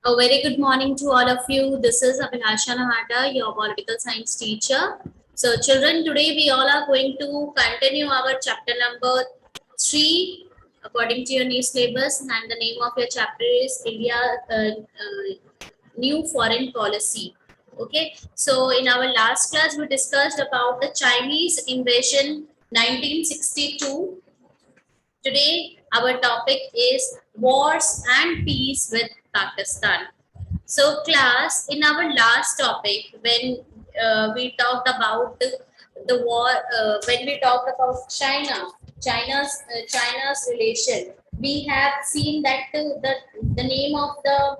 A very good morning to all of you. This is Abhilasha Nahata, your political science teacher. So, children, today we all are going to continue our chapter number 3 according to your new syllabus, and the name of your chapter is India New Foreign Policy. Okay, so in our last class we discussed about the Chinese invasion 1962. Today our topic is wars and peace with Pakistan. So class, in our last topic, when we talked about the war, when we talked about China's relation, we have seen that the name of the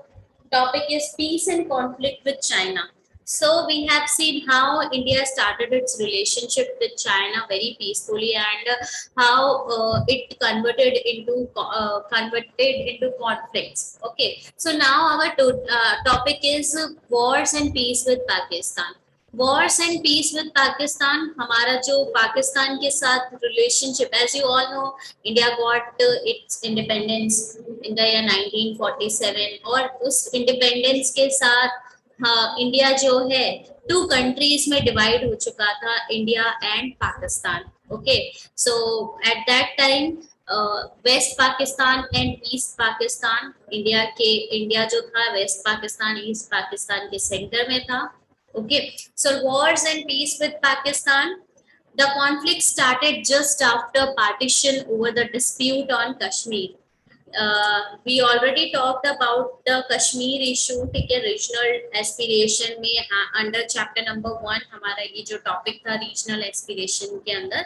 topic is peace and conflict with China. So we have seen how India started its relationship with China very peacefully, and how it converted into conflicts. Okay, so now our topic is wars and peace with Pakistan. Wars and peace with Pakistan, हमारा जो पाकिस्तान के साथ relationship, as you all know, India got its independence in the year 1947, और उस independence के साथ हाँ, India जो है 2 countries में डिवाइड हो चुका था, India and Pakistan. Okay, so at that time west Pakistan and east Pakistan, India जो था वेस्ट पाकिस्तान ईस्ट पाकिस्तान के सेंटर में था. Okay, so Wars and peace with Pakistan. The conflict started just after partition over the dispute on Kashmir. We already talked about the Kashmir issue. ठीक है, regional aspiration में under chapter number 1 हमारा ये जो topic था regional aspiration के अंदर,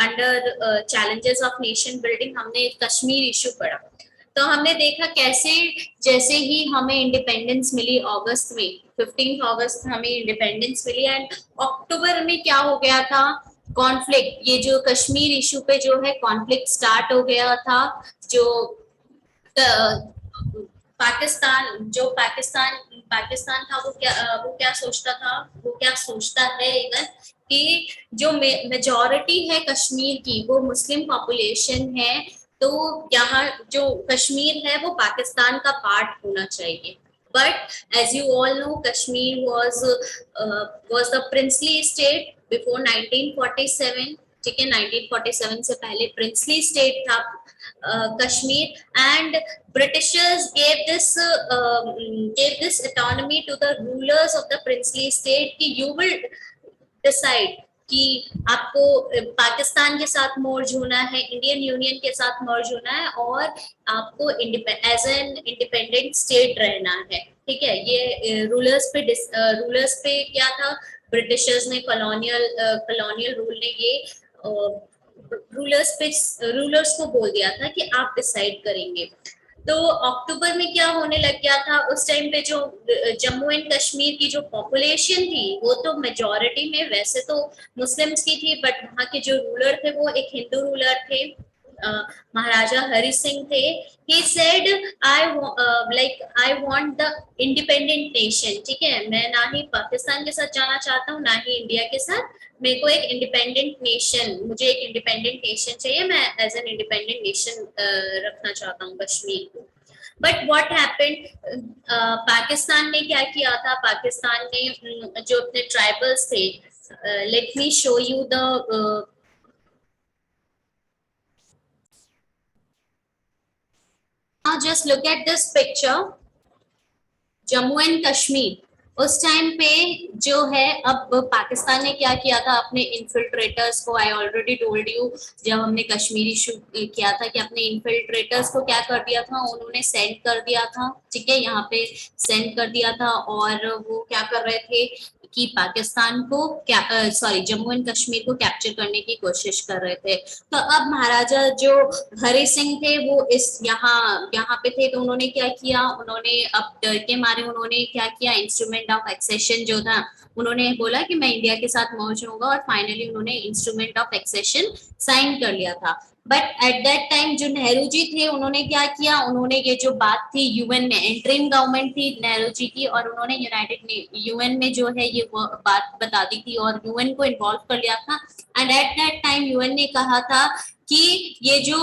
under challenges of nation building हमने कश्मीर इशू पढ़ा. तो हमने देखा कैसे जैसे ही हमें इंडिपेंडेंस मिली अगस्त में, 15 अगस्त हमें इंडिपेंडेंस मिली, एंड अक्टूबर में क्या हो गया था, कॉन्फ्लिक्ट, ये जो कश्मीर इशू पे जो है कॉन्फ्लिक्ट स्टार्ट हो गया था. जो पाकिस्तान था वो क्या सोचता है इवन कि जो मेजॉरिटी है कश्मीर की वो मुस्लिम पॉपुलेशन है, तो यहाँ जो कश्मीर है वो पाकिस्तान का पार्ट होना चाहिए. But as you all know, Kashmir was the princely state before 1947. ठीक है, 1947 से पहले प्रिंसली स्टेट था Kashmir, and Britishers gave this autonomy to the rulers of the princely state कि you will decide कि आपको पाकिस्तान के साथ मर्ज होना है, इंडियन यूनियन के साथ मर्ज होना है, और आपको एज एन इंडिपेंडेंट स्टेट रहना है. ठीक है, ये रूलर्स पे क्या था, ब्रिटिशर्स ने कॉलोनियल रूल ने ये रूलर्स को बोल दिया था कि आप डिसाइड करेंगे. तो अक्टूबर में क्या होने लग गया था, उस टाइम पे जो जम्मू एंड कश्मीर की जो पॉपुलेशन थी वो तो मेजॉरिटी में वैसे तो मुस्लिम्स की थी, बट वहाँ के जो रूलर थे वो एक हिंदू रूलर थे, महाराजा हरि सिंह थे. He said, I want the independent nation. ठीक है, मैं ना ही पाकिस्तान के साथ जाना चाहता हूँ ना ही इंडिया के साथ, मेरे को एक इंडिपेंडेंट नेशन, मुझे एक इंडिपेंडेंट नेशन चाहिए, मैं एज एन इंडिपेंडेंट नेशन रखना चाहता हूँ कश्मीर को. बट व्हाट हैपेंड, पाकिस्तान ने क्या किया था, पाकिस्तान ने जो अपने ट्राइबल्स थे, let me show you the just look at this picture. Jammu and Kashmir उस टाइम पे जो है, अब पाकिस्तान ने क्या किया था, अपने इन्फिल्ट्रेटर्स को, आई ऑलरेडी टोल्ड यू जब हमने कश्मीर इशू किया था कि अपने इन्फिल्ट्रेटर्स को क्या कर दिया था, उन्होंने सेंड कर दिया था. ठीक है, यहाँ पे सेंड कर दिया था, और वो क्या कर रहे थे कि पाकिस्तान को जम्मू एंड कश्मीर को कैप्चर करने की कोशिश कर रहे थे. तो अब महाराजा जो हरि सिंह थे वो यहाँ पे थे, तो उन्होंने क्या किया, उन्होंने अब डर के मारे उन्होंने क्या किया, इंस्ट्रूमेंट ऑफ एक्सेशन जो था उन्होंने बोला कि मैं इंडिया के साथ मर्ज होऊंगा, और फाइनली उन्होंने इंस्ट्रूमेंट ऑफ एक्सेशन साइन कर लिया था. बट एट दैट टाइम जो नेहरू जी थे उन्होंने क्या किया, उन्होंने ये जो बात थी यूएन में, इंटरिम गवर्नमेंट थी नेहरू जी की, और उन्होंने यूएन में जो है ये बात बता दी थी और यूएन को इन्वॉल्व कर लिया था. And eight that time UN ने कहा था कि ये जो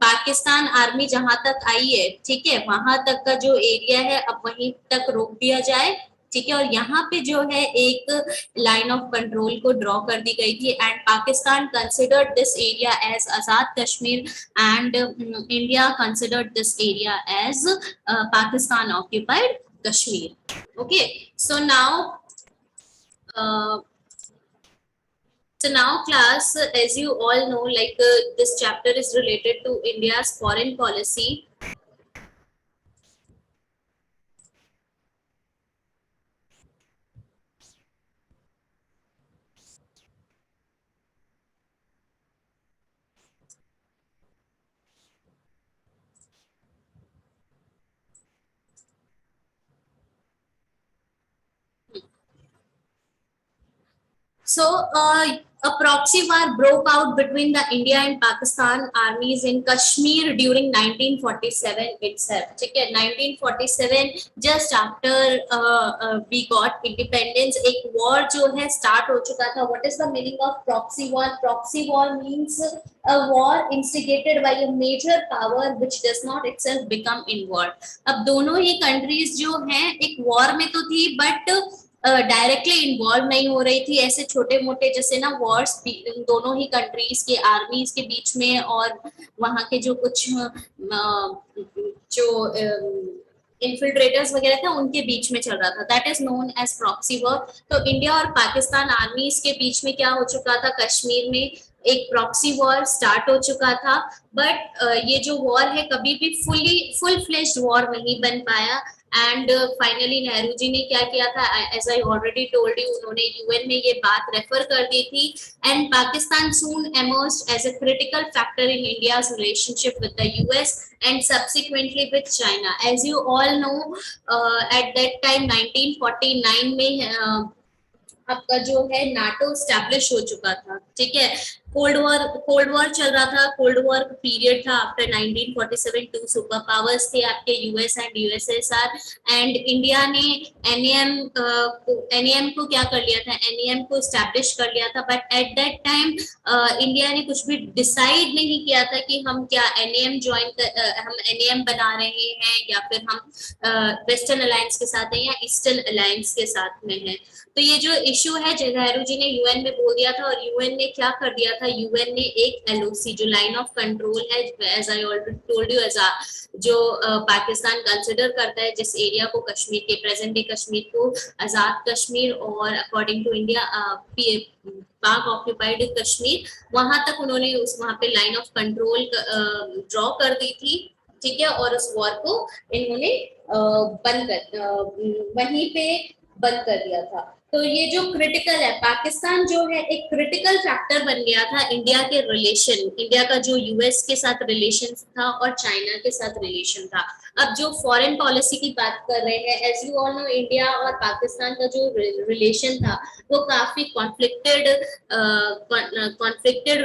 पाकिस्तान आर्मी जहां तक आई है, ठीक है, वहां तक का जो एरिया है अब वहीं तक रोक दिया जाए, ठीक है, और यहाँ पे जो है एक लाइन ऑफ कंट्रोल को ड्रॉ कर दी गई थी, and Pakistan considered this area as Azad Kashmir, and India considered this area as Pakistan occupied Kashmir. Okay, so uh, now class, as you all know, like this chapter is related to India's foreign policy. So, a proxy war broke out between the India and Pakistan armies in Kashmir during 1947 itself. ठीक है, 1947 just after we got independence, एक war जो है start हो चुका था. What is the meaning of proxy war? Proxy war means a war instigated by a major power which does not itself become involved. अब दोनों ही countries जो हैं एक war में तो थी, but डायरेक्टली इन्वॉल्व नहीं हो रही थी. ऐसे छोटे मोटे जैसे ना वॉर्स दोनों ही कंट्रीज के आर्मीज के बीच में और वहां के जो कुछ जो इन्फिल्ट्रेटर्स वगैरह था उनके बीच में चल रहा था. That is known as proxy war. तो इंडिया और पाकिस्तान आर्मीज के बीच में क्या हो चुका था, कश्मीर में एक प्रॉक्सी वॉर स्टार्ट हो चुका था. बट ये जो वॉर है कभी भी फुल फ्लेश्ड वॉर नहीं बन पाया. एंड फाइनली नेहरू जी ने क्या किया था, as I already told you, उन्होंने यूएन में ये बात रेफर कर दी थी. And Pakistan soon emerged as a critical factor in India's relationship with the US and subsequently with China. As you all know, at that time 1949 में आपका जो है नाटो स्टैब्लिश हो चुका था. ठीक है, कोल्ड वॉर चल रहा था, कोल्ड वॉर पीरियड था. आफ्टर 1947 टू सुपर पावर्स थे आपके US and USSR, and India ने एनएएम को क्या कर लिया था, एनएएम को स्टैब्लिश कर लिया था. But at that time India ने कुछ भी डिसाइड नहीं किया था कि हम क्या एनएएम हम एनएएम बना रहे हैं या फिर हम वेस्टर्न अलायंस के साथ हैं या ईस्टर्न अलायंस के साथ में है. तो ये जो इश्यू है नेहरू जी ने यूएन में बोल दिया था, और यूएन ने क्या कर दिया था, यूएन ने एक एलओसी जो लाइन ऑफ कंट्रोल है, as I already told you, as जो पाकिस्तान कंसिडर करता है जिस एरिया को, कश्मीर के प्रेजेंट डे कश्मीर को आजाद कश्मीर, और अकॉर्डिंग टू इंडिया पाक ऑक्यूपाइड कश्मीर, वहां तक उन्होंने वहां पे लाइन ऑफ कंट्रोल ड्रॉ कर दी थी. ठीक है, और उस वॉर को इन्होंने वहीं पे बंद कर दिया था. तो ये जो क्रिटिकल है, पाकिस्तान जो है एक क्रिटिकल फैक्टर बन गया था इंडिया के रिलेशन, इंडिया का जो यूएस के साथ रिलेशन था और चाइना के साथ रिलेशन था. अब जो फॉरेन पॉलिसी की बात कर रहे हैं, as you all know, India और पाकिस्तान का जो रिलेशन था वो काफी कॉन्फ्लिक्टेड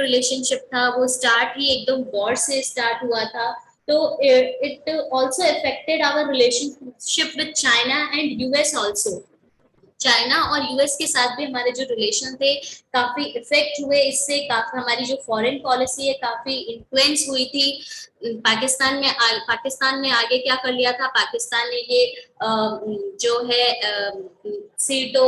रिलेशनशिप था. वो स्टार्ट ही एकदम वॉर से स्टार्ट हुआ था. तो it also affected our relationship with China and US also. China और यूएस के साथ भी हमारे जो रिलेशन थे काफी इफेक्ट हुए इससे. काफी हमारी जो फॉरेन पॉलिसी है काफी इन्फ्लुएंस हुई थी. पाकिस्तान ने आगे क्या कर लिया था, पाकिस्तान ने ये जो है सेटो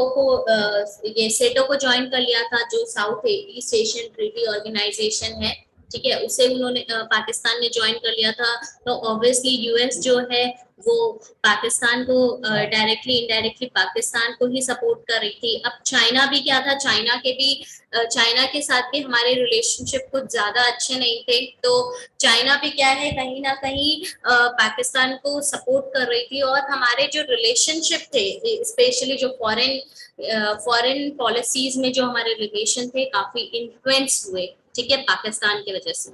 को ज्वाइन कर लिया था, जो South East Asian Treaty Organization है. ठीक है, उसे उन्होंने पाकिस्तान ने ज्वाइन कर लिया था. तो ऑब्वियसली यूएस जो है वो पाकिस्तान को डायरेक्टली इनडायरेक्टली पाकिस्तान को ही सपोर्ट कर रही थी. अब चाइना भी क्या था, चाइना के साथ भी हमारे रिलेशनशिप कुछ ज्यादा अच्छे नहीं थे. तो चाइना भी क्या है, कहीं ना कहीं पाकिस्तान को सपोर्ट कर रही थी, और हमारे जो रिलेशनशिप थे, स्पेशली जो फॉरेन पॉलिसीज में जो हमारे रिलेशन थे काफी इन्फ्लुएंस हुए. ठीक है, पाकिस्तान की वजह से.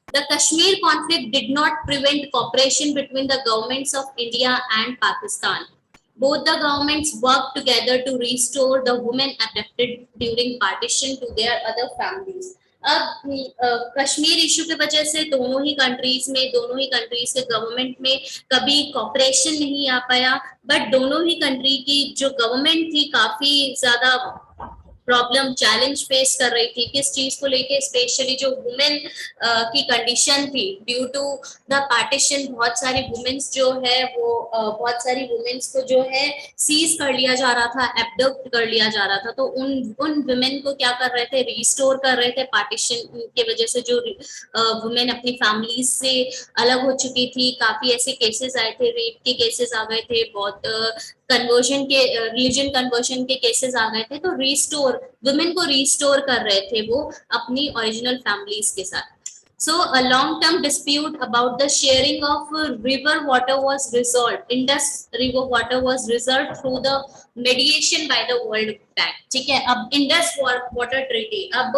The Kashmir conflict did not prevent cooperation between the governments of India and Pakistan. Both the governments worked together to restore the women abducted during partition to their other families. अब Kashmir issue की वजह से दोनों ही countries के government में कभी corporation नहीं आ पाया. बट दोनों ही कंट्री की जो गवर्नमेंट थी काफी ज्यादा प्रॉब्लम चैलेंज फेस कर रही थी, किस चीज को लेके, स्पेशली जो वुमेन की कंडीशन थी ड्यू टू द पार्टीशन। बहुत सारी वुमेन्स जो है वो बहुत सारी वुमेन्स को जो है सीज कर लिया जा रहा था, एब्डक्ट कर लिया जा रहा था। तो उन वुमेन को क्या कर रहे थे, रिस्टोर कर रहे थे। पार्टीशन के वजह से जो वुमेन अपनी फैमिलीज से अलग हो चुकी थी, काफी ऐसे केसेस आए थे, रेप के केसेस आ गए थे, बहुत कन्वर्जन के रिलीजन कन्वर्जन के केसेस आ गए थे। तो रिस्टोर, वुमेन को रिस्टोर कर रहे थे वो अपनी ओरिजिनल फैमिलीज के साथ। So a long-term dispute about the sharing of river water was resolved. Indus River water was resolved through the mediation by the World Bank. ठीक है, अब इंडस वाटर ट्रीटी, अब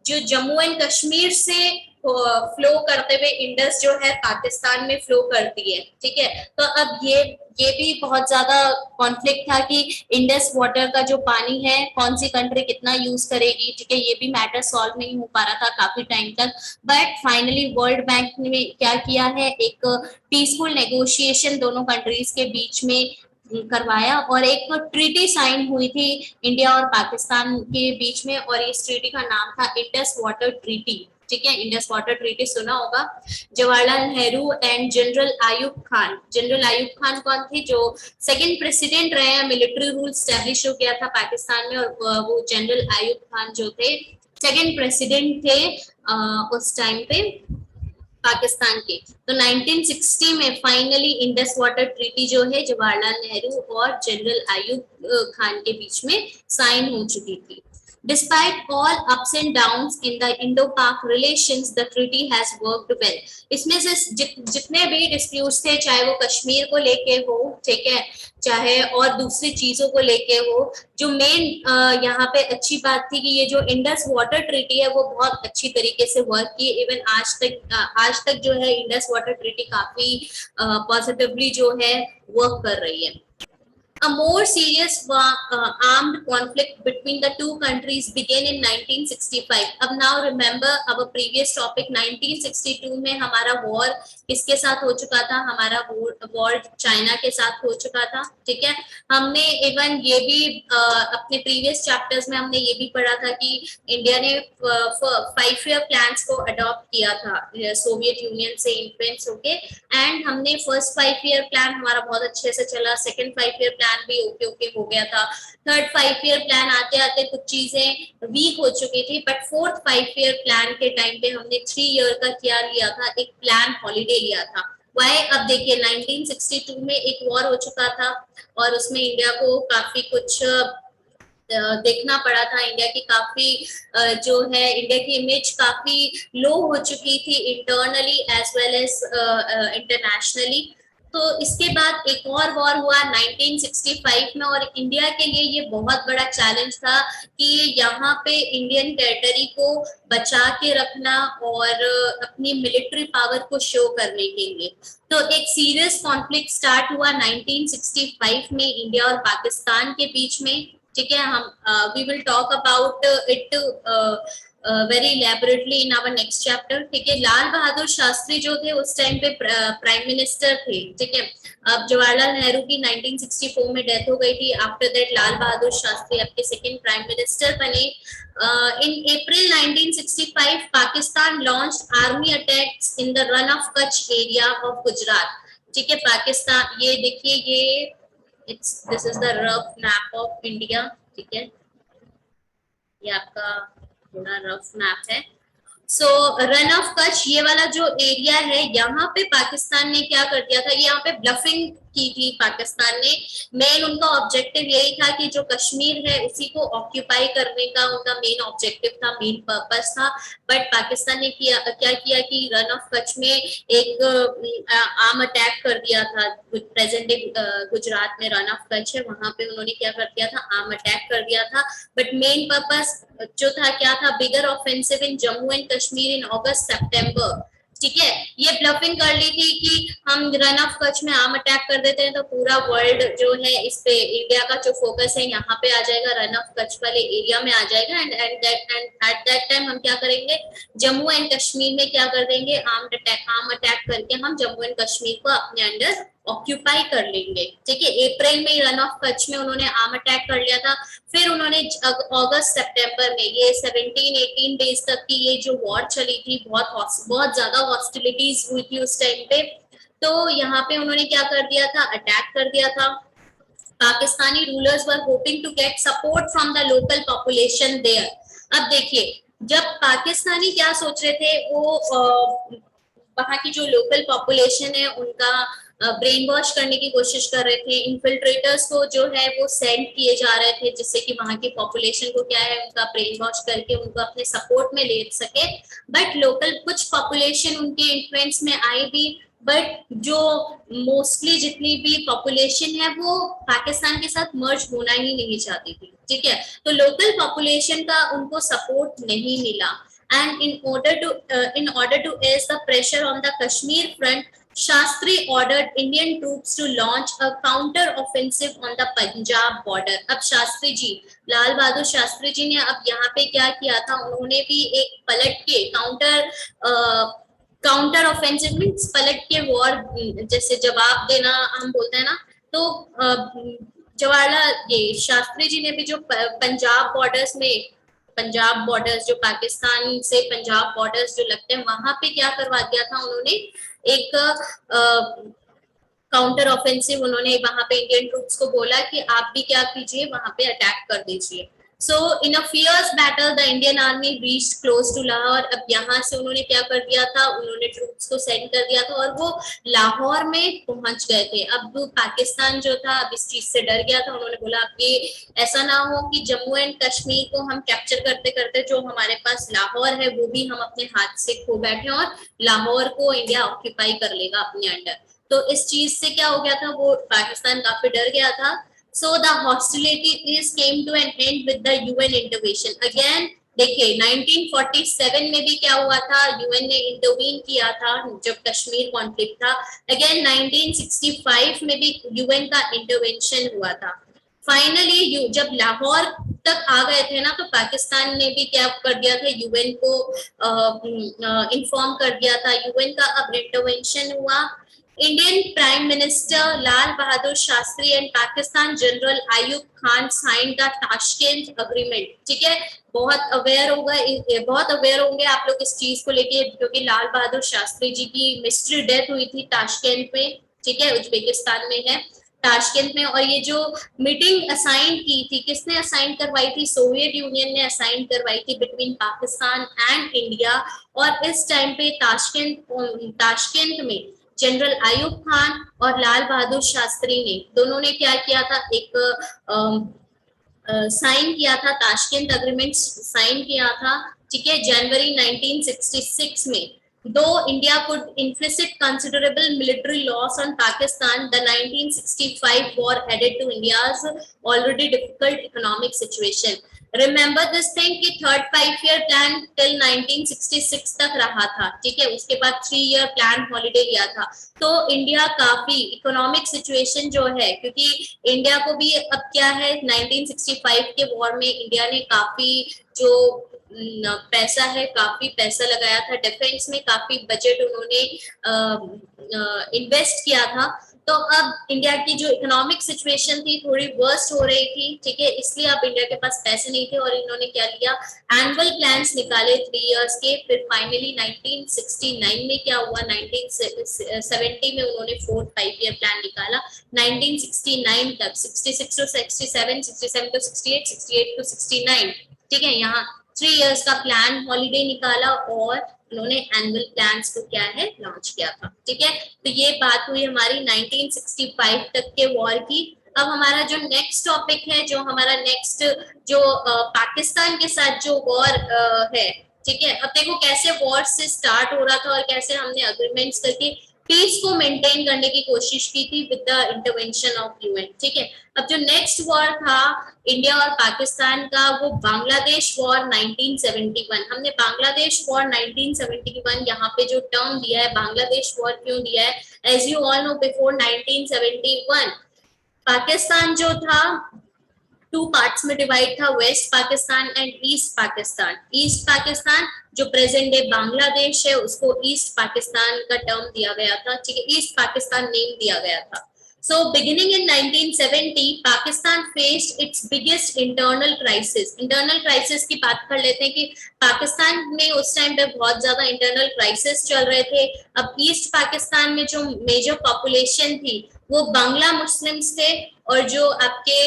जो जम्मू एंड कश्मीर से फ्लो करते हुए इंडस जो है पाकिस्तान में फ्लो करती है। ठीक है, तो अब ये भी बहुत ज्यादा कॉन्फ्लिक्ट था कि इंडस वाटर का जो पानी है कौन सी कंट्री कितना यूज करेगी। ठीक है, ये भी मैटर सॉल्व नहीं हो पा रहा था काफी टाइम तक। बट फाइनली वर्ल्ड बैंक ने क्या किया है, एक पीसफुल नेगोशिएशन दोनों कंट्रीज के बीच में करवाया और एक ट्रीटी साइन हुई थी इंडिया और पाकिस्तान के बीच में, और इस ट्रीटी का नाम था इंडस वाटर ट्रीटी। ठीक है, इंडस वाटर ट्रीटी सुना होगा। Jawaharlal Nehru and general Ayub Khan, general Ayub Khan कौन थे, जो सेकंड प्रेसिडेंट रहे हैं, मिलिट्री रूल स्टैब्लिश हो गया था पाकिस्तान में, और वो जनरल आयुब खान जो थे सेकंड प्रेसिडेंट थे उस टाइम पे पाकिस्तान के। तो 1960 में फाइनली इंडस वाटर ट्रीटी जो है जवाहरलाल नेहरू और जनरल आयुब खान के बीच में साइन हो चुकी थी। Despite all ups and downs in the Indo-Pak relations, the treaty has worked well. इसमें से जितने भी डिस्प्यूट्स थे, चाहे वो कश्मीर को लेके हो, ठीक है, चाहे और दूसरी चीजों को लेके हो, जो मेन यहाँ पे अच्छी बात थी कि ये जो इंडस वाटर ट्रीटी है वो बहुत अच्छी तरीके से वर्क की। इवन आज तक जो है इंडस वाटर ट्रीटी काफी पॉजिटिवली जो है वर्क कर रही है। A more serious armed conflict between the two countries began in 1965. अब now remember our previous topic, 1962 में हमारा वॉर किसके साथ हो चुका था, हमारा वॉर चाइना के साथ हो चुका था। ठीक है, हमने इवन ये भी अपने प्रीवियस चैप्टर्स में हमने ये भी पढ़ा था कि इंडिया ने 5 ईयर प्लान्स को अडॉप्ट किया था सोवियत यूनियन से इन्फ्लुएंस होके, एंड हमने फर्स्ट 5 ईयर प्लान हमारा बहुत अच्छे से चला, सेकंड 5 ईयर प्लान भी ओके हो गया था, थर्ड 5 ईयर प्लान आते आते कुछ चीजें वीक हो चुकी थी, बट फोर्थ 5 ईयर प्लान के टाइम पे हमने 3 ईयर का क्या लिया था, एक प्लान हॉलीडे लिया था। वाई, अब देखिए 1962 में एक वॉर हो चुका था और उसमें इंडिया को काफी कुछ देखना पड़ा था। इंडिया की काफी जो है इंडिया की इमेज काफी लो हो चुकी थी internally as well as internationally. तो इसके बाद एक और वॉर हुआ 1965 में, और इंडिया के लिए ये बहुत बड़ा चैलेंज था कि यहाँ पे इंडियन टेरिटरी को बचा के रखना और अपनी मिलिट्री पावर को शो करने के लिए। तो एक सीरियस कॉन्फ्लिक्ट स्टार्ट हुआ 1965 में इंडिया और पाकिस्तान के बीच में। ठीक है, हम we will talk about it very elaborately in our next chapter. ठीक है, लाल बहादुर शास्त्री जो थे उस टाइम पे प्राइम मिनिस्टर थे। ठीक है, अब जवाहरलाल नेहरू की 1964 में डेथ हो गई थी। आफ्टर दैट लाल बहादुर शास्त्री आपके सेकंड प्राइम मिनिस्टर बने। इन अप्रैल 1965 Pakistan launched army attacks in the run of Kutch area of Gujarat. ठीक है, पाकिस्तान, ये देखिए, ये this is the rough map of India. ठीक है, ये आपका थोड़ा रफ मैप है। सो रन ऑफ कच्छ, ये वाला जो एरिया है, यहाँ पे पाकिस्तान ने क्या कर दिया था, ये यहाँ पे ब्लफिंग की थी पाकिस्तान ने। मेन उनका ऑब्जेक्टिव यही था कि जो कश्मीर है उसी को ऑक्यूपाई करने का उनका मेन ऑब्जेक्टिव था, मेन पर्पस था। बट पाकिस्तान ने क्या किया कि रन ऑफ कच्छ में एक आर्म अटैक कर दिया था। प्रेजेंट डे गुजरात में रन ऑफ कच्छ है, वहां पे उन्होंने क्या कर दिया था, आर्म अटैक कर दिया था। बट मेन पर्पस जो था क्या था, bigger offensive in Jammu and Kashmir in August September. ठीक है, ये ब्लफिंग कर ली थी कि हम रन ऑफ कच्छ में आर्म अटैक कर देते हैं तो पूरा वर्ल्ड जो है इस पे, इंडिया का जो फोकस है यहाँ पे आ जाएगा, रन ऑफ कच्छ वाले एरिया में आ जाएगा। एंड एट दैट टाइम हम क्या करेंगे, जम्मू एंड कश्मीर में क्या कर देंगे, आर्म अटैक करके हम जम्मू एंड कश्मीर को अपने अंडर ऑक्यूपाई कर लेंगे। ठीक है, अप्रैल में रन ऑफ कच्छ में उन्होंने आर्म अटैक कर लिया था। फिर उन्होंने अगस्त सितंबर में ये 17-18 डेज तक की ये जो वॉर चली थी, बहुत ज्यादा हॉस्टिलिटीज हुई थी उस टाइम पे। तो यहाँ पे उन्होंने क्या कर दिया था, अटैक कर दिया था। Pakistani rulers were hoping to get support from the local population there. अब देखिए, जब पाकिस्तानी क्या सोच रहे थे, वो वहां की जो लोकल पॉपुलेशन है उनका ब्रेन वॉश करने की कोशिश कर रहे थे। इन्फिल्ट्रेटर्स को जो है वो सेंड किए जा रहे थे, जिससे कि वहां की पॉपुलेशन को क्या है, उनका ब्रेन वॉश करके उनको अपने सपोर्ट में ले सके। बट लोकल कुछ पॉपुलेशन उनके इन्फ्लुएंस में आई भी, बट जो मोस्टली जितनी भी पॉपुलेशन है वो पाकिस्तान के साथ मर्ज होना ही नहीं चाहती थी। ठीक है, तो लोकल पॉपुलेशन का उनको सपोर्ट नहीं मिला। And in order to ease the pressure on the Kashmir front, Shastri ordered Indian troops to launch a counter offensive on the Punjab border. अब शास्त्री जी, लाल बहादुर शास्त्री जी ने अब यहाँ पे क्या किया था, उन्होंने भी एक पलट के काउंटर ऑफेंसिव मीन्स पलट के वॉर, जैसे जवाब देना हम बोलते हैं ना, तो जवाहरलाल ये शास्त्री जी ने भी जो पंजाब बॉर्डर्स में, पंजाब बॉर्डर्स जो पाकिस्तान से पंजाब बॉर्डर्स जो लगते हैं, वहां पे क्या करवा दिया था उन्होंने, एक काउंटर ऑफेंसिव। उन्होंने वहां पे इंडियन ट्रूप्स को बोला कि आप भी क्या कीजिए, वहां पे अटैक कर दीजिए। So in a fierce battle the Indian army reached close to Lahore. अब यहाँ से उन्होंने क्या कर दिया था, उन्होंने ट्रूप्स को सेंड कर दिया था और वो लाहौर में पहुंच गए थे। अब पाकिस्तान जो था अब इस चीज से डर गया था। उन्होंने बोला अब ये ऐसा ना हो कि जम्मू एंड कश्मीर को हम कैप्चर करते करते जो हमारे पास लाहौर है वो भी हम अपने हाथ से खो बैठे और लाहौर को इंडिया ऑक्यूपाई कर लेगा अपने अंडर। तो इस चीज से क्या हो गया था, वो पाकिस्तान काफी डर गया था। So the hostilities came to an end with the UN intervention again. देखिए 1947 में भी क्या हुआ था, यूएन ने इंटरवीन किया था जब कश्मीर कॉन्फ्लिक्ट था। अगेन 1965 में भी यूएन का इंटरवेंशन हुआ था। फाइनली जब लाहौर तक आ गए थे ना, तो पाकिस्तान ने भी क्या कर दिया था, यूएन को इन्फॉर्म कर दिया था। यूएन का अब इंटरवेंशन हुआ। Indian prime minister Lal Bahadur Shastri and Pakistan general Ayub Khan sign the Tashkent agreement. ठीक है, बहुत अवेयर होंगे आप लोग इस चीज को लेके, क्योंकि लाल बहादुर शास्त्री जी की मिस्ट्री डेथ हुई थी ताशकंद में। ठीक है, उज्बेकिस्तान में है ताशकंद में। और ये जो मीटिंग असाइन की थी, किसने असाइन करवाई थी, सोवियत यूनियन ने असाइन करवाई थी बिटवीन पाकिस्तान एंड इंडिया। और इस टाइम पे ताशकंद में जनरल आयूब खान और लाल बहादुर शास्त्री ने दोनों ने क्या किया था, एक साइन किया था, ताशकंद अग्रीमेंट साइन किया था। ठीक है, जनवरी 1966 में। Though India could inflict considerable military loss on Pakistan, the 1965 war added to India's already difficult economic situation. Remember this thing कि थर्ड 5 year प्लान टिल 1966 तक रहा था। ठीक है, उसके बाद 3 year प्लान हॉलीडे लिया था। तो इंडिया काफी इकोनॉमिक सिचुएशन जो है, क्योंकि इंडिया को भी अब क्या है, 1965 के वॉर में इंडिया ने काफी जो पैसा है, काफी पैसा लगाया था डिफेंस में, काफी बजट उन्होंने इन्वेस्ट किया था। तो अब इंडिया की जो इकोनॉमिक सिचुएशन थी थोड़ी वर्स्ट हो रही थी। ठीक है, इसलिए अब इंडिया के पास पैसे नहीं थे और इन्होंने क्या लिया, एनुअल प्लान्स निकाले 3 years के। फिर फाइनली 1969 में क्या हुआ, 1970 में उन्होंने 4 5 year प्लान निकाला। 1969 तक 66 to 67, 67 to 68, 68 to 69। ठीक है, यहाँ 3 years का प्लान हॉलीडे निकाला और उन्होंने एनुअल प्लान्स को क्या है, लॉन्च किया था। ठीक है, तो ये बात हुई हमारी 1965 तक के वॉर की। अब हमारा जो नेक्स्ट टॉपिक है, जो हमारा नेक्स्ट जो पाकिस्तान के साथ जो वॉर है। ठीक है, अब देखो कैसे वॉर से स्टार्ट हो रहा था और कैसे हमने अग्रीमेंट्स करके पीस को मेंटेन करने की कोशिश की थी with the intervention of UN. ठीक है, अब जो नेक्स्ट वॉर था इंडिया और पाकिस्तान का, वो बांग्लादेश वॉर 1971। हमने बांग्लादेश वॉर 1971 यहाँ पे जो टर्म दिया है, बांग्लादेश वॉर क्यों दिया है, as you all know before 1971 Pakistan जो था टू पार्ट्स में डिवाइड था, west Pakistan and east Pakistan. East Pakistan जो प्रेजेंट डे बांग्लादेश है उसको ईस्ट पाकिस्तान का टर्म दिया गया था, ठीक है, ईस्ट पाकिस्तान नेम दिया गया था। So beginning in 1970, Pakistan faced its biggest internal crisis. Internal crisis की बात कर लेते हैं कि पाकिस्तान में उस टाइम पे बहुत ज्यादा इंटरनल क्राइसिस चल रहे थे। अब ईस्ट पाकिस्तान में जो मेजर पॉपुलेशन थी वो बांग्ला मुस्लिम्स थे, और जो आपके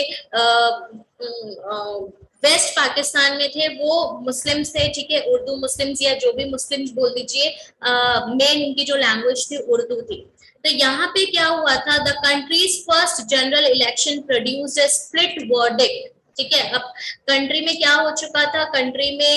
वेस्ट पाकिस्तान में थे वो मुस्लिम्स थे, ठीक है, उर्दू मुस्लिम्स या जो भी मुस्लिम्स बोल दीजिए, मेन उनकी जो लैंग्वेज थी उर्दू थी। तो यहाँ पे क्या हुआ था, the countries first general election produced a split verdict, ठीक है। अब कंट्री में क्या हो चुका था, कंट्री में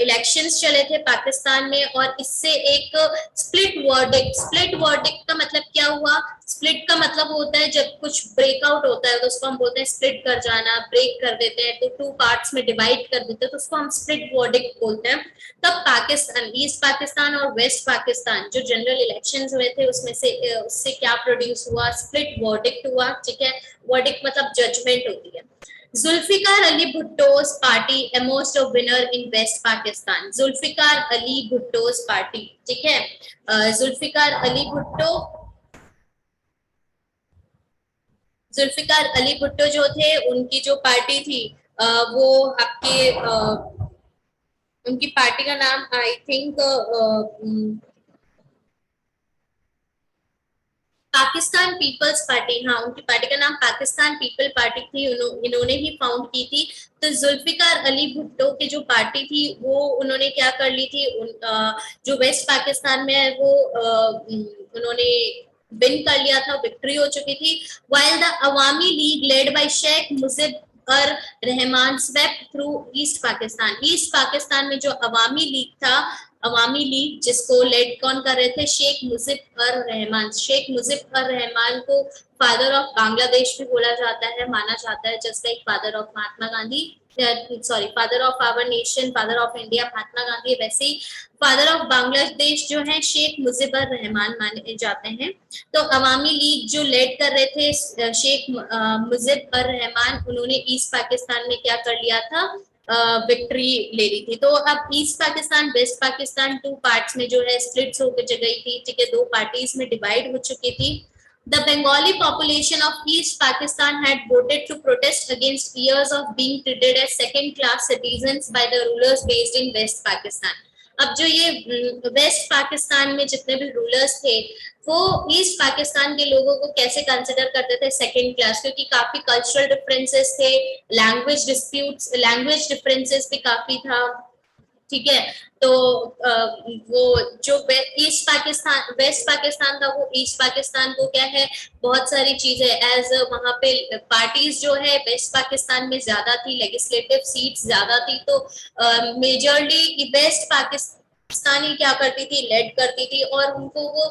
इलेक्शंस चले थे पाकिस्तान में, और इससे एक स्प्लिट वर्डिक्ट का मतलब क्या हुआ, स्प्लिट का मतलब होता है जब कुछ ब्रेकआउट होता है तो उसको हम बोलते हैं स्प्लिट कर जाना, ब्रेक कर देते हैं तो टू पार्ट्स में डिवाइड कर देते हैं तो उसको हम स्प्लिट वर्डिक्ट बोलते हैं। तब पाकिस्तान, ईस्ट पाकिस्तान और वेस्ट पाकिस्तान जो जनरल इलेक्शंस हुए थे उसमें से उससे क्या प्रोड्यूस हुआ, स्प्लिट वर्डिक्ट हुआ, ठीक है। वर्डिक्ट मतलब जजमेंट होती है। Zulfikar Ali Bhutto's party emerged a winner in west Pakistan. Zulfikar Ali Bhutto's party, ठीक है, जुल्फिकार अली भुट्टो जो थे उनकी जो पार्टी थी वो आपके उनकी पार्टी का नाम I think Pakistan peoples party, हाँ उनकी पार्टी का नाम पाकिस्तान पीपल पार्टी थी, इन्होंने ही फाउंड की थी। तो जुल्फिकार अली भुट्टो की जो पार्टी थी वो उन्होंने क्या कर ली थी, जो वेस्ट पाकिस्तान में है वो उन्होंने विन कर लिया था, विक्ट्री हो चुकी थी। While the Awami league led by Sheikh Mujib ur Rahman swept through east Pakistan. East Pakistan में जो अवामी लीग था, अवामी लीग जिसको लेड कौन कर रहे थे, शेख मुजिब और रहमान। शेख मुजिब और रहमान को फादर ऑफ बांग्लादेश भी बोला जाता है, माना जाता है, just like father of Mahatma Gandhi, sorry father of our nation, father of India Mahatma Gandhi, वैसे ही फादर ऑफ बांग्लादेश जो है शेख मुजिबुर रहमान माने जाते हैं। तो अवामी लीग जो लेड कर रहे थे शेख मुजिबुर रहमान, उन्होंने ईस्ट पाकिस्तान में क्या कर लिया था, विक्ट्री ले ली थी। तो अब east Pakistan west Pakistan two parts में जो है स्प्लिट्स होकर गई थी, ठीक है, दो पार्टीज में डिवाइड हो चुकी थी। The Bengali population of East Pakistan had voted to protest against years of being treated as second-class citizens by the rulers based in West Pakistan. अब जो ये वेस्ट पाकिस्तान में जितने भी रूलर्स थे वो ईस्ट पाकिस्तान के लोगों को कैसे कंसिडर करते थे, सेकंड क्लास, क्योंकि काफी कल्चरल डिफरेंसेस थे, लैंग्वेज डिफरेंसेस भी काफी था, ठीक है। तो वो जो ईस्ट पाकिस्तान वेस्ट पाकिस्तान था वो ईस्ट पाकिस्तान को क्या है, बहुत सारी चीजें एज वहां पे पार्टीज जो है वेस्ट पाकिस्तान में ज्यादा थी, लेजिस्लेटिव सीट्स ज्यादा थी, तो मेजरली वेस्ट पाकिस्तानी क्या करती थी, लेड करती थी, और उनको वो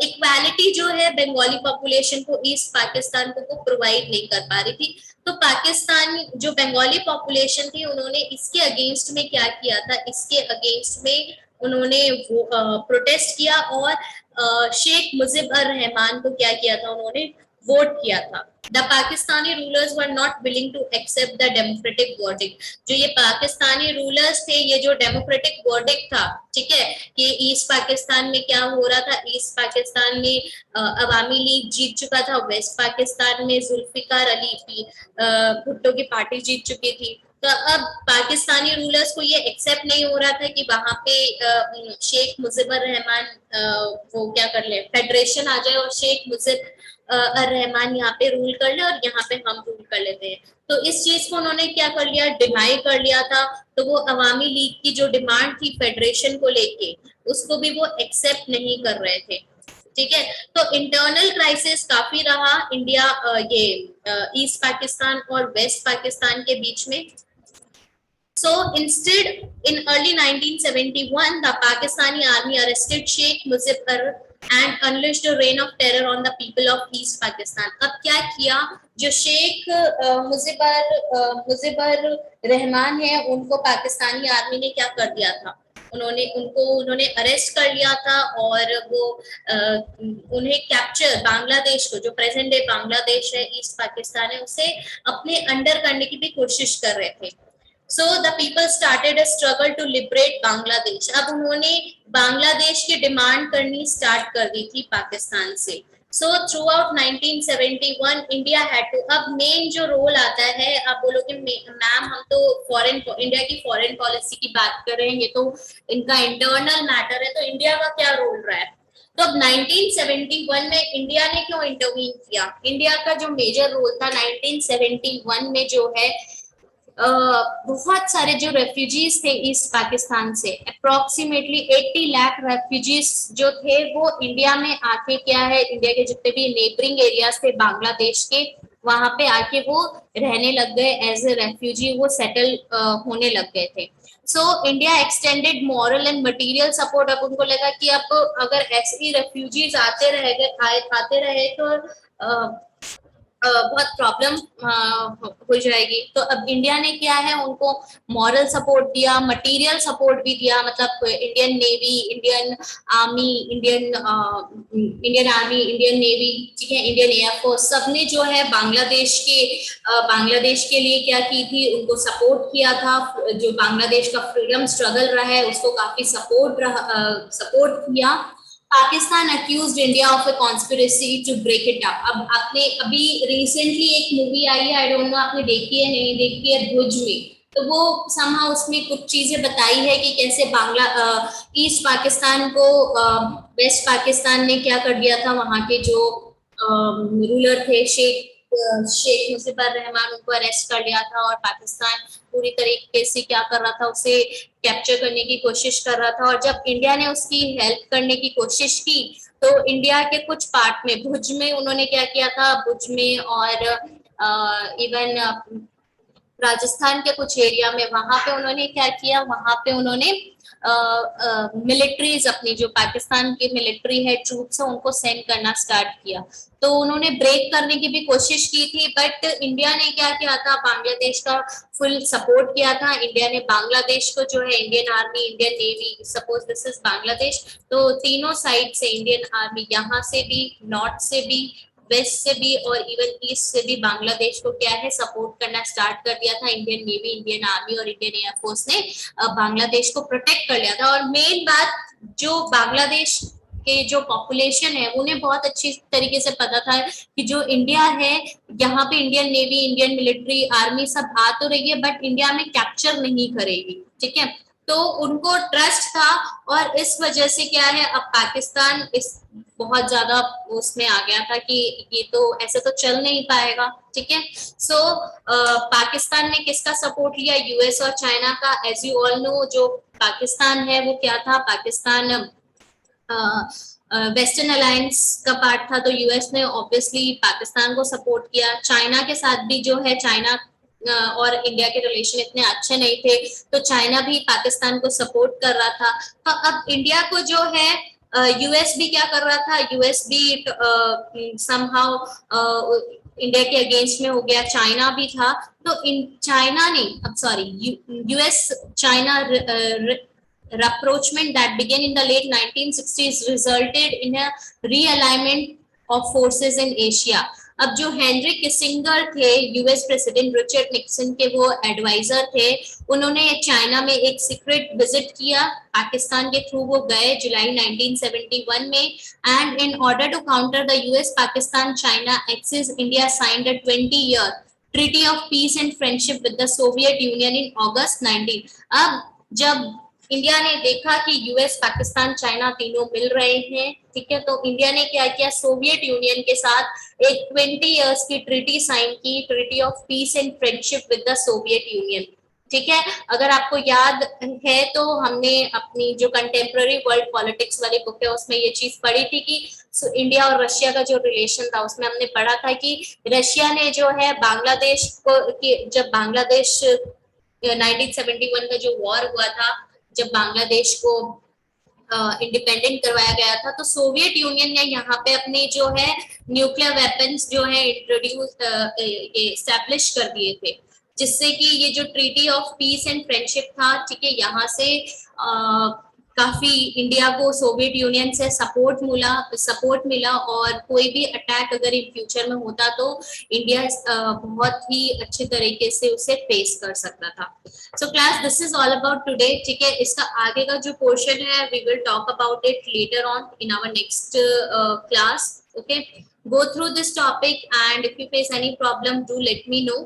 इक्वालिटी जो है बंगाली पॉपुलेशन को ईस्ट पाकिस्तान को प्रोवाइड नहीं कर पा रही थी। तो पाकिस्तान जो बंगाली पॉपुलेशन थी उन्होंने इसके अगेंस्ट में क्या किया था, इसके अगेंस्ट में उन्होंने वो प्रोटेस्ट किया और शेख मुजिबुर रहमान को क्या किया था, उन्होंने वोट किया था। The Pakistani rulers were not willing to accept the democratic verdict. जो ये पाकिस्तानी रूलर्स थे, ये जो डेमोक्रेटिक वर्डिक्ट था, ठीक है, कि ईस्ट पाकिस्तान में क्या हो रहा था, ईस्ट पाकिस्तान में अवामी लीग जीत चुका था, वेस्ट पाकिस्तान में जुल्फिकार अली भुट्टो की पार्टी जीत चुकी थी। तो अब पाकिस्तानी रूलर्स को ये एक्सेप्ट नहीं हो रहा था कि वहां पे शेख मुजिबुर रहमान वो क्या कर ले, फेडरेशन आ जाए और शेख मुजिब रहमान यहाँ पे रूल कर ले और यहाँ पे हम रूल कर लेते हैं। तो इस चीज को उन्होंने क्या कर लिया, डिनाई कर लिया था। तो वो अवामी लीग की जो डिमांड थी फेडरेशन को लेके, उसको भी वो एक्सेप्ट नहीं कर रहे थे, ठीक है। तो इंटरनल क्राइसिस काफी रहा इंडिया ये ईस्ट पाकिस्तान और वेस्ट पाकिस्तान के बीच में। So instead, in early 1971, the Pakistani army arrested Sheikh Mujibur and unleashed a reign of terror on the people of East Pakistan. अब क्या किया, जो शेख मुजिबुर रहमान है उनको पाकिस्तानी आर्मी ने क्या कर दिया था, उन्होंने अरेस्ट कर लिया था और वो उन्हें कैप्चर, बांग्लादेश को, जो प्रेजेंट डे बांग्लादेश है, ईस्ट पाकिस्तान है, उसे अपने अंडर करने की भी कोशिश कर रहे थे। So the people started a struggle to liberate Bangladesh. अब उन्होंने बांग्लादेश की डिमांड करनी स्टार्ट कर दी थी पाकिस्तान से। So throughout 1971 India had to, अब मेन जो रोल आता है, आप बोलोगे मैम हम तो इंडिया की फॉरेन पॉलिसी की बात कर रहे हैं, ये तो इनका इंटरनल मैटर है, तो इंडिया का क्या रोल रहा है? तो अब 1971 में इंडिया ने क्यों इंटरवीन किया? इंडिया का जो मेजर रोल था 1971 में जो है, बहुत सारे जो रेफ्यूजीज थे ईस्ट पाकिस्तान से, अप्रोक्सीमेटली 80 लाख रेफ्यूजीज जो थे वो इंडिया में आके क्या है, इंडिया के जितने भी नेबरिंग एरियाज थे बांग्लादेश के, वहां पे आके वो रहने लग गए एज ए रेफ्यूजी, वो सेटल होने लग गए थे। So India extended moral and material support. अब उनको लगा कि अब अगर ऐसे ही रेफ्यूजीज आते रहे तो बहुत प्रॉब्लम हो जाएगी। तो अब इंडिया ने क्या है, उनको मॉरल सपोर्ट दिया, मटेरियल सपोर्ट भी दिया, मतलब Indian navy, Indian army, Indian navy, ठीक है, इंडियन एयरफोर्स, सबने जो है बांग्लादेश के लिए क्या की थी, उनको सपोर्ट किया था। जो बांग्लादेश का फ्रीडम स्ट्रगल रहा है उसको काफी सपोर्ट किया। Pakistan accused India of a conspiracy to break it up. अब आपने अभी रिसेंटली एक मूवी आई है, आई डोंट नो आपने देखी है नहीं देखी है, भुज में, तो वो समहा उसमें कुछ चीजें बताई है कि कैसे ईस्ट पाकिस्तान को वेस्ट पाकिस्तान ने क्या कर दिया था, वहां के जो रूलर थे शेख मुजीबुर रहमान, उनको अरेस्ट कर लिया था और पाकिस्तान पूरी तरीके से क्या कर रहा था, उसे कैप्चर करने की कोशिश कर रहा था। और जब इंडिया ने उसकी हेल्प करने की कोशिश की तो इंडिया के कुछ पार्ट में, भुज में उन्होंने क्या किया था, भुज में और इवन राजस्थान के कुछ एरिया में, वहां पे उन्होंने क्या किया, वहां पे उन्होंने मिलिट्रीज अपनी जो पाकिस्तान की मिलिट्री है, ट्रूप्स है, उनको सेंड करना स्टार्ट किया। तो उन्होंने ब्रेक करने की भी कोशिश की थी, बट इंडिया ने क्या किया था, बांग्लादेश का फुल सपोर्ट किया था। इंडिया ने बांग्लादेश को जो है, Indian army, Indian navy, suppose this is Bangladesh, तो तीनों साइड से इंडियन आर्मी, यहाँ से भी, नॉर्थ से भी, वेस्ट से भी और इवन ईस्ट से भी बांग्लादेश को क्या है, सपोर्ट करना स्टार्ट कर दिया था। इंडियन नेवी, इंडियन आर्मी और इंडियन एयरफोर्स ने बांग्लादेश को प्रोटेक्ट कर लिया था। और मेन बात, जो बांग्लादेश के जो पॉपुलेशन है उन्हें बहुत अच्छी तरीके से पता था कि जो इंडिया है, यहाँ पे Indian navy, Indian military, army सब आ तो रही है बट इंडिया में कैप्चर नहीं करेगी, ठीक है। तो उनको ट्रस्ट था और इस वजह से क्या है, अब पाकिस्तान इस बहुत ज्यादा उसमें आ गया था कि ये तो ऐसे तो चल नहीं पाएगा, ठीक है। सो पाकिस्तान ने किसका सपोर्ट लिया, यूएस और चाइना का। एज यू ऑल नो, जो पाकिस्तान है वो क्या था, पाकिस्तान वेस्टर्न अलायंस का पार्ट था, तो यूएस ने ऑब्वियसली पाकिस्तान को सपोर्ट किया। चाइना के साथ भी जो है, चाइना और इंडिया के रिलेशन इतने अच्छे नहीं थे, तो चाइना भी पाकिस्तान को सपोर्ट कर रहा था। तो अब इंडिया को जो है, यूएस भी क्या कर रहा था, यूएस भी समहाउ इंडिया के अगेंस्ट में हो गया, चाइना भी था। तो चाइना ने, अब sorry, US China rapprochement that began in the late 1960s resulted in a realignment of forces in Asia। अब जो हेनरी किसिंगर थे, यूएस प्रेसिडेंट रिचर्ड निक्सन के वो एडवाइजर थे, उन्होंने चाइना में एक सीक्रेट विजिट किया, पाकिस्तान के थ्रू वो गए जुलाई 1971 में। And in order to counter the US Pakistan China axis, India signed a 20-year treaty of peace and friendship with the Soviet Union in August 19। अब जब इंडिया ने देखा कि यूएस, पाकिस्तान, चाइना तीनों मिल रहे हैं, ठीक है, तो इंडिया ने क्या किया, सोवियत यूनियन के साथ एक 20 इयर्स की ट्रीटी साइन की, treaty of peace and friendship with the Soviet union, ठीक है। अगर आपको याद है तो हमने अपनी जो कंटेम्प्ररी वर्ल्ड पॉलिटिक्स वाली बुक है उसमें ये चीज पढ़ी थी कि इंडिया और रशिया का जो रिलेशन था, उसमें हमने पढ़ा था कि रशिया ने जो है बांग्लादेश को, जब बांग्लादेश 1971 का जो वॉर हुआ था, जब बांग्लादेश को इंडिपेंडेंट करवाया गया था, तो सोवियत यूनियन ने यहाँ पे अपने जो है न्यूक्लियर वेपन्स जो है इंट्रोड्यूस एस्टैब्लिश कर दिए थे। जिससे कि ये जो treaty of peace and friendship था, ठीक है, यहाँ से काफी इंडिया को सोवियत यूनियन से सपोर्ट मिला और कोई भी अटैक अगर इन फ्यूचर में होता तो इंडिया बहुत ही अच्छे तरीके से उसे फेस कर सकता था। So class, this is all about today, ठीक है। इसका आगे का जो पोर्शन है we will talk about it later on in our next class. Okay, go through this topic and if you face any problem do let me know.